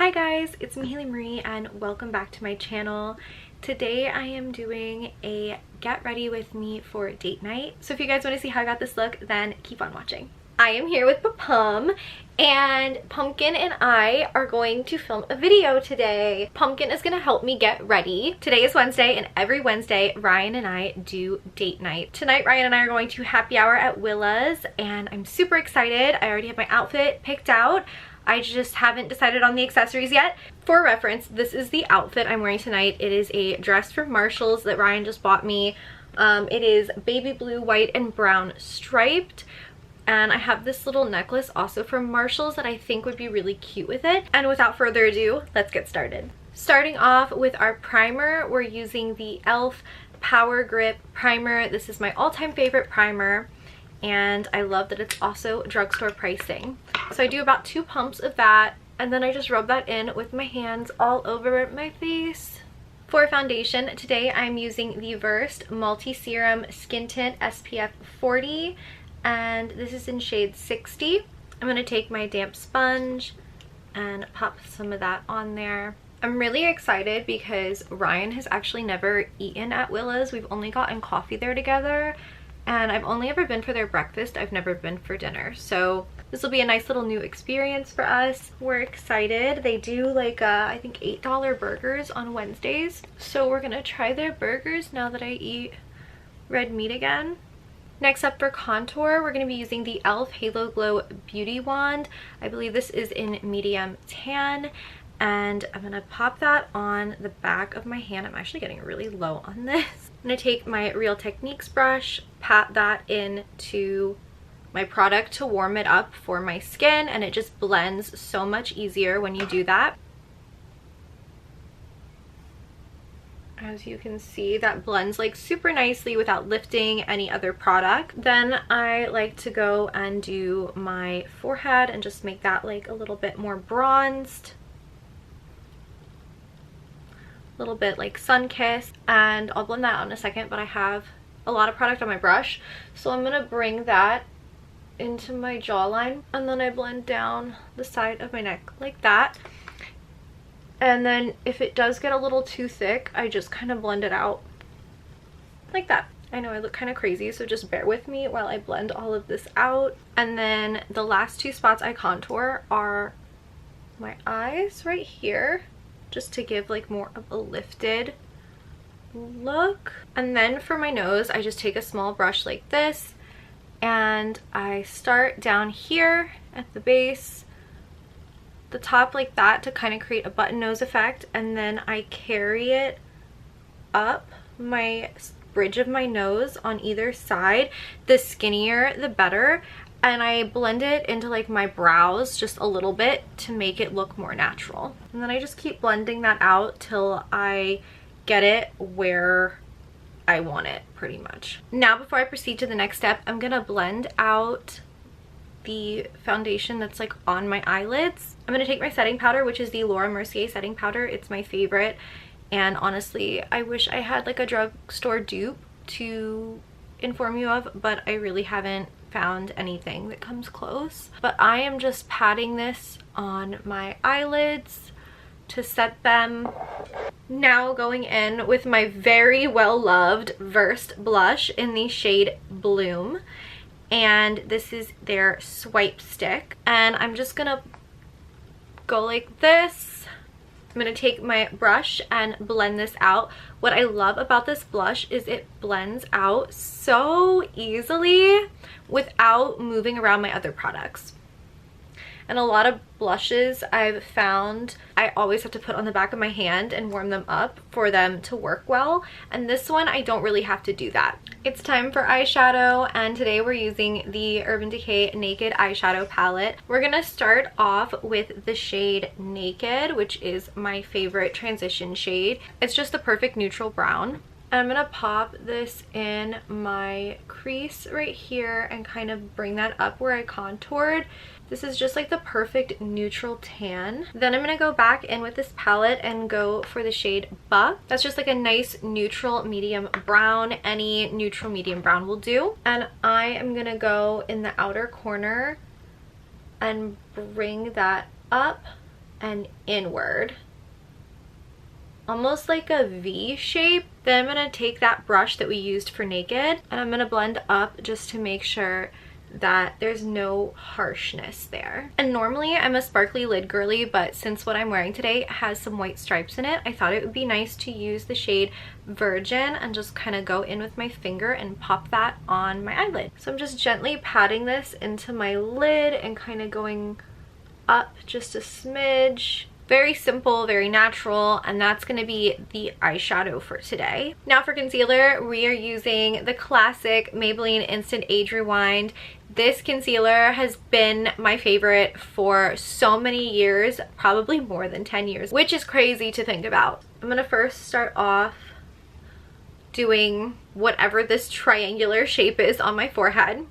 Hi guys, it's me Haley Marie and welcome back to my channel. Today I am doing a get ready with me for date night. So if you guys want to see how I got this look, then keep on watching. I am here with Pum and Pumpkin and I are going to film a video today. Pumpkin is going to help me get ready. Today is Wednesday and every Wednesday Ryan and I do date night. Tonight Ryan and I are going to happy hour at Willa's and I'm super excited. I already have my outfit picked out. I just haven't decided on the accessories yet. For reference, this is the outfit I'm wearing tonight. It is a dress from Marshall's that Ryan just bought me. It is baby blue, white, and brown striped. And I have this little necklace also from Marshall's that I think would be really cute with it. And without further ado, let's get started. Starting off with our primer, we're using the e.l.f. Power Grip Primer. This is my all-time favorite primer. And I love that it's also drugstore pricing. So I do about 2 pumps of that and then I just rub that in with my hands all over my face. For foundation, today I'm using the Versed Multi Serum Skin Tint SPF 40 and this is in shade 60. I'm going to take my damp sponge and pop some of that on there. I'm really excited because Ryan has actually never eaten at Willa's. We've only gotten coffee there together. And I've only ever been for their breakfast. I've never been for dinner. So this will be a nice little new experience for us. We're excited. They do like I think $8 burgers on Wednesdays. So we're gonna try their burgers now that I eat red meat again. Next up for contour, we're gonna be using the e.l.f. Halo Glow Beauty Wand. I believe this is in medium tan. And I'm gonna pop that on the back of my hand. I'm actually getting really low on this. I'm gonna take my Real Techniques brush, pat that into my product to warm it up for my skin, and it just blends so much easier when you do that. As you can see, that blends like super nicely without lifting any other product. Then I like to go and do my forehead and just make that like a little bit more bronzed. Little bit like sun-kissed, and I'll blend that out in a second, but I have a lot of product on my brush, so I'm gonna bring that into my jawline and then I blend down the side of my neck like that. And then if it does get a little too thick, I just kind of blend it out like that. I know I look kind of crazy, so just bear with me while I blend all of this out. And then the last 2 spots I contour are my eyes right here, just to give like more of a lifted look. And then for my nose, I just take a small brush like this and I start down here at the base, the top like that, to kind of create a button nose effect, and then I carry it up my bridge of my nose on either side. The skinnier the better. And I blend it into like my brows just a little bit to make it look more natural. And then I just keep blending that out till I get it where I want it, pretty much. Now before I proceed to the next step, I'm gonna blend out the foundation that's like on my eyelids. I'm gonna take my setting powder, which is the Laura Mercier setting powder. It's my favorite. And honestly, I wish I had like a drugstore dupe to inform you of, but I really haven't found anything that comes close. But I am just patting this on my eyelids to set them. Now going in with my very well loved Versed blush in the shade Bloom, and this is their Swipe Stick, and I'm just gonna go like this. I'm gonna take my brush and blend this out. What I love about this blush is it blends out so easily without moving around my other products. And a lot of blushes I've found I always have to put on the back of my hand and warm them up for them to work well. And this one I don't really have to do that. It's time for eyeshadow, and today we're using the Urban Decay Naked Eyeshadow Palette. We're gonna start off with the shade Naked, which is my favorite transition shade. It's just the perfect neutral brown. And I'm gonna pop this in my crease right here and kind of bring that up where I contoured. This is just like the perfect neutral tan. Then I'm gonna go back in with this palette and go for the shade Buck. That's just like a nice neutral medium brown. Any neutral medium brown will do. And I am gonna go in the outer corner and bring that up and inward, almost like a V shape. Then I'm going to take that brush that we used for Naked and I'm going to blend up just to make sure that there's no harshness there. And normally I'm a sparkly lid girly, but since what I'm wearing today has some white stripes in it, I thought it would be nice to use the shade Virgin and just kind of go in with my finger and pop that on my eyelid. So I'm just gently patting this into my lid and kind of going up just a smidge. Very simple, very natural, and that's going to be the eyeshadow for today. Now for concealer, we are using the classic Maybelline Instant Age Rewind. This concealer has been my favorite for so many years, probably more than 10 years, which is crazy to think about. I'm going to first start off doing whatever this triangular shape is on my forehead.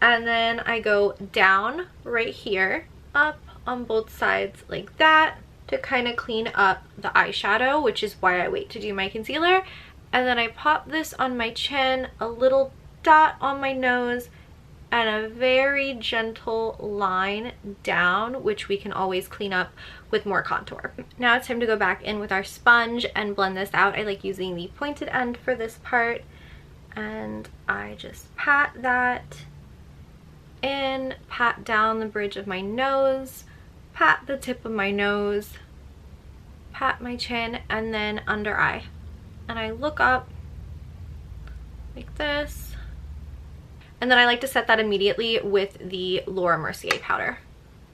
And then I go down right here, up on both sides like that to kind of clean up the eyeshadow, which is why I wait to do my concealer. And then I pop this on my chin, a little dot on my nose, and a very gentle line down, which we can always clean up with more contour. Now it's time to go back in with our sponge and blend this out. I like using the pointed end for this part, and I just pat that in, pat down the bridge of my nose, pat the tip of my nose, pat my chin, and then under eye. And I look up like this. And then I like to set that immediately with the Laura Mercier powder.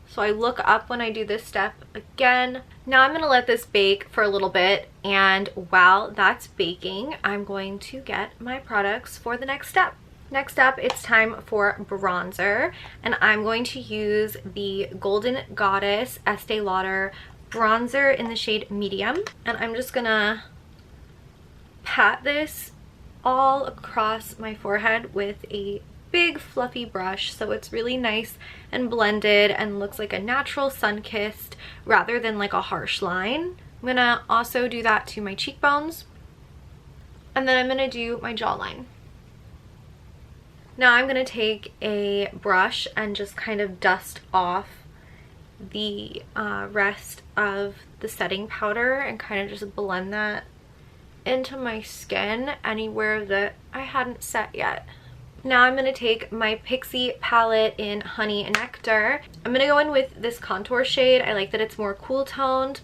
So I look up when I do this step again. Now I'm going to let this bake for a little bit, and while that's baking, I'm going to get my products for the next step. Next up, it's time for bronzer, and I'm going to use the Golden Goddess Estee Lauder bronzer in the shade Medium, and I'm just gonna pat this all across my forehead with a big fluffy brush so it's really nice and blended and looks like a natural sun-kissed rather than like a harsh line. I'm gonna also do that to my cheekbones, and then I'm gonna do my jawline. Now I'm going to take a brush and just kind of dust off the rest of the setting powder and kind of just blend that into my skin anywhere that I hadn't set yet. Now I'm going to take my Pixie palette in Honey Nectar. I'm going to go in with this contour shade. I like that it's more cool toned.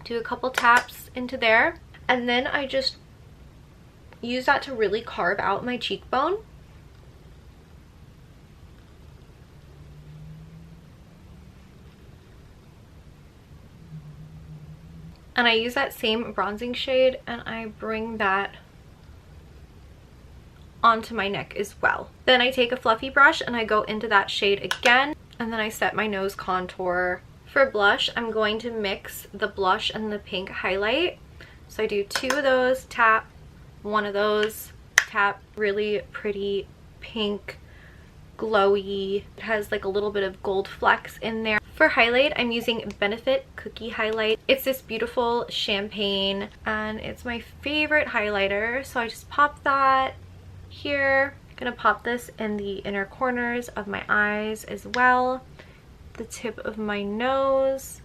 Do a couple taps into there, and then I just use that to really carve out my cheekbone. And I use that same bronzing shade and I bring that onto my neck as well. Then I take a fluffy brush and I go into that shade again, and then I set my nose contour. For blush, I'm going to mix the blush and the pink highlight. So I do 2 of those, tap, 1 of those, tap. Really pretty pink, glowy. It has like a little bit of gold flecks in there. For highlight, I'm using Benefit Cookie Highlight. It's this beautiful champagne and it's my favorite highlighter. So I just pop that here. I'm gonna pop this in the inner corners of my eyes as well, the tip of my nose,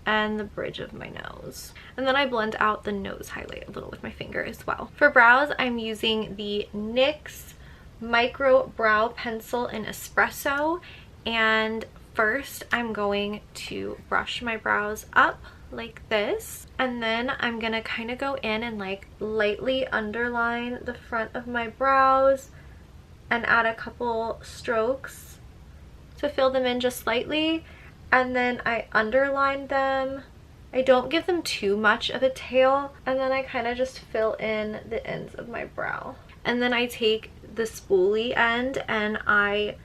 and the bridge of my nose. And then I blend out the nose highlight a little with my finger as well. For brows, I'm using the NYX Micro Brow Pencil in Espresso, and first I'm going to brush my brows up like this, and then I'm gonna kind of go in and like lightly underline the front of my brows and add a couple strokes to fill them in just slightly, and then I underline them. I don't give them too much of a tail, and then I kind of just fill in the ends of my brow. And then I take the spoolie end and I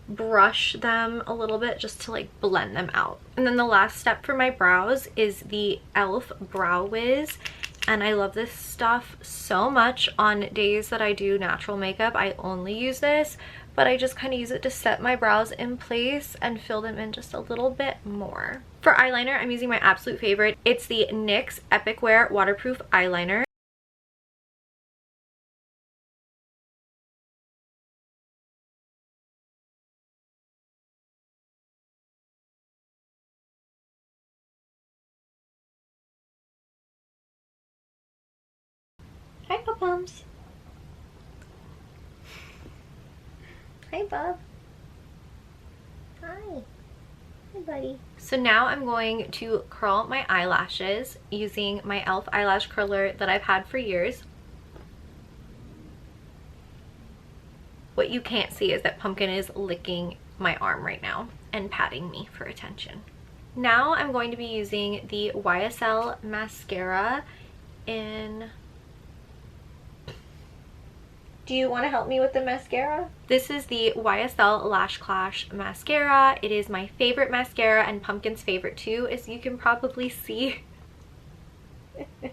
brush them a little bit just to like blend them out. And then the last step for my brows is the e.l.f. Brow Wiz, and I love this stuff so much. On days that I do natural makeup, I only use this, but I just kind of use it to set my brows in place and fill them in just a little bit more. For eyeliner, I'm using my absolute favorite. It's the NYX Epic Wear Waterproof Eyeliner. Bums. Hi, Bub. Hi. Hi, buddy. So now I'm going to curl my eyelashes using my e.l.f. eyelash curler that I've had for years. What you can't see is that Pumpkin is licking my arm right now and patting me for attention. Now I'm going to be using the YSL mascara in... Do you want to help me with the mascara? This is the YSL Lash Clash mascara. It is my favorite mascara and Pumpkin's favorite too, as you can probably see. Do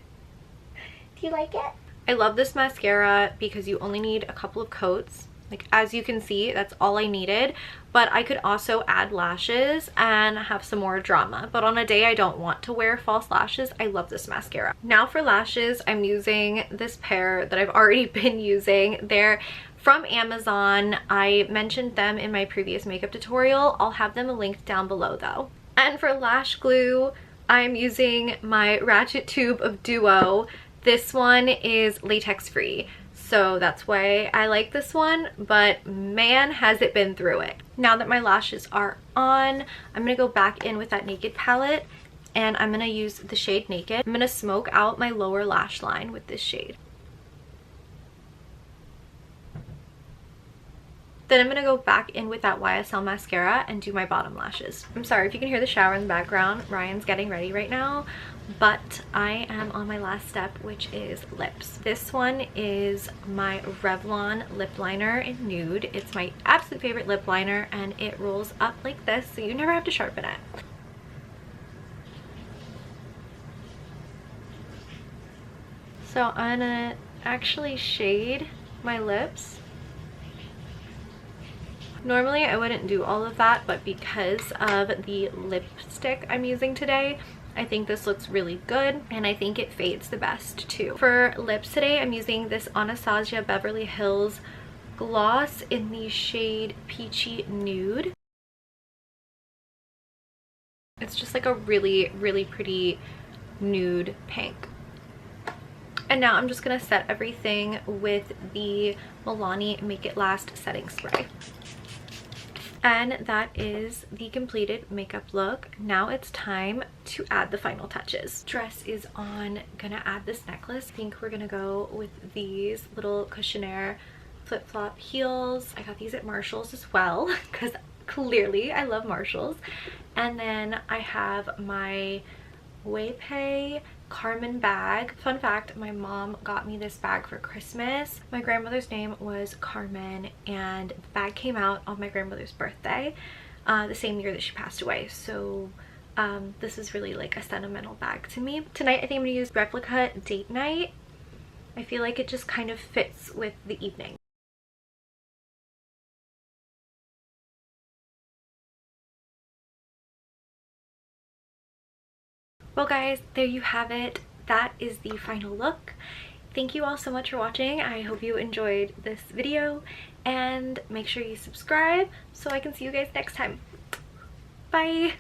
you like it? I love this mascara because you only need a couple of coats. Like, as you can see, that's all I needed, but I could also add lashes and have some more drama. But on a day I don't want to wear false lashes, I love this mascara. Now for lashes, I'm using this pair that I've already been using. They're from Amazon. I mentioned them in my previous makeup tutorial. I'll have them linked down below though. And for lash glue, I'm using my Ratchet Tube of Duo. This one is latex free. So that's why I like this one, but man, has it been through it. Now that my lashes are on, I'm gonna go back in with that Naked palette and I'm gonna use the shade Naked. I'm gonna smoke out my lower lash line with this shade. Then I'm gonna go back in with that YSL mascara and do my bottom lashes. I'm sorry if you can hear the shower in the background. Ryan's getting ready right now, but I am on my last step, which is lips. This one is my Revlon lip liner in Nude. It's my absolute favorite lip liner and it rolls up like this, so you never have to sharpen it. So I'm gonna actually shade my lips. Normally I wouldn't do all of that, but because of the lipstick I'm using today, I think this looks really good and I think it fades the best too. For lips today, I'm using this Anastasia Beverly Hills gloss in the shade Peachy Nude. It's just like a really, really pretty nude pink. And now I'm just gonna set everything with the Milani Make It Last setting spray. And that is the completed makeup look. Now it's time to add the final touches. Dress is on. Gonna add this necklace. I think we're gonna go with these little Cushionaire flip-flop heels. I got these at Marshall's as well because clearly I love Marshall's. And then I have my Waypay Carmen bag. Fun fact, my mom got me this bag for Christmas. My grandmother's name was Carmen and the bag came out on my grandmother's birthday, the same year that she passed away. So this is really like a sentimental bag to me. Tonight I think I'm gonna use Replica Date Night. I feel like it just kind of fits with the evening. Well guys, there you have it. That is the final look. Thank you all so much for watching. I hope you enjoyed this video and make sure you subscribe so I can see you guys next time. Bye!